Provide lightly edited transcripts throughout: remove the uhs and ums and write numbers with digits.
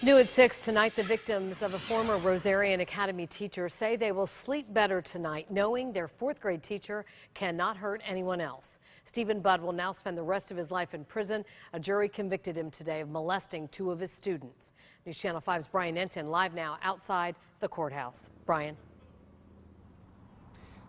New at 6 tonight, the victims of a former Rosarian Academy teacher say they will sleep better tonight, knowing their fourth grade teacher cannot hurt anyone else. Stephen Budd will now spend the rest of his life in prison. A jury convicted him today of molesting two of his students. News Channel 5's Brian Enton live now outside the courthouse. Brian.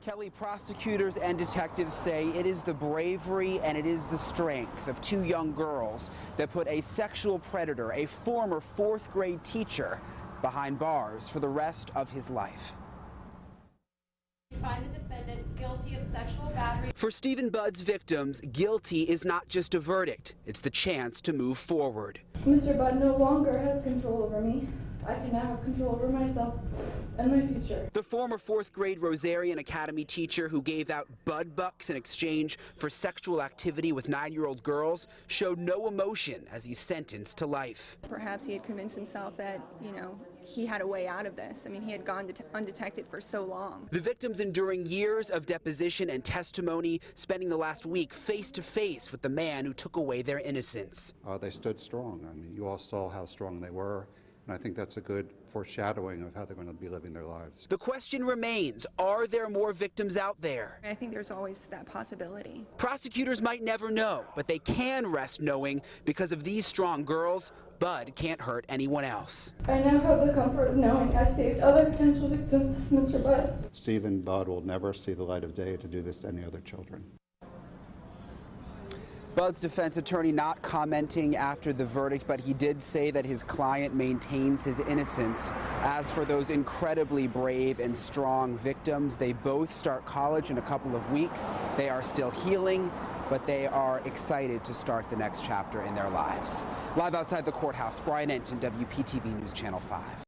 Kelly, prosecutors and detectives say it is the bravery and it is the strength of two young girls that put a sexual predator, a former fourth grade teacher, behind bars for the rest of his life. Find the defendant guilty of sexual battery. For Stephen Budd's victims, guilty is not just a verdict, it's the chance to move forward. Mr. Budd no longer has control over me. I can now have control over myself and my future. The former fourth grade Rosarian Academy teacher who gave out Bud Bucks in exchange for sexual activity with 9-year-old girls showed no emotion as he's sentenced to life. Perhaps he had convinced himself that, he had a way out of this. I mean, he had gone undetected for so long. The victims enduring years of deposition and testimony, spending the last week face to face with the man who took away their innocence. They stood strong. I mean, you all saw how strong they were. And I think that's a good foreshadowing of how they're going to be living their lives. The question remains, are there more victims out there? I think there's always that possibility. Prosecutors might never know, but they can rest knowing because of these strong girls, Bud can't hurt anyone else. I now have the comfort of knowing I saved other potential victims, Mr. Budd. Stephen Budd will never see the light of day to do this to any other children. Budd's defense attorney not commenting after the verdict, but he did say that his client maintains his innocence. As for those incredibly brave and strong victims, they both start college in a couple of weeks. They are still healing, but they are excited to start the next chapter in their lives. Live outside the courthouse, Brian Enton, WPTV News Channel 5.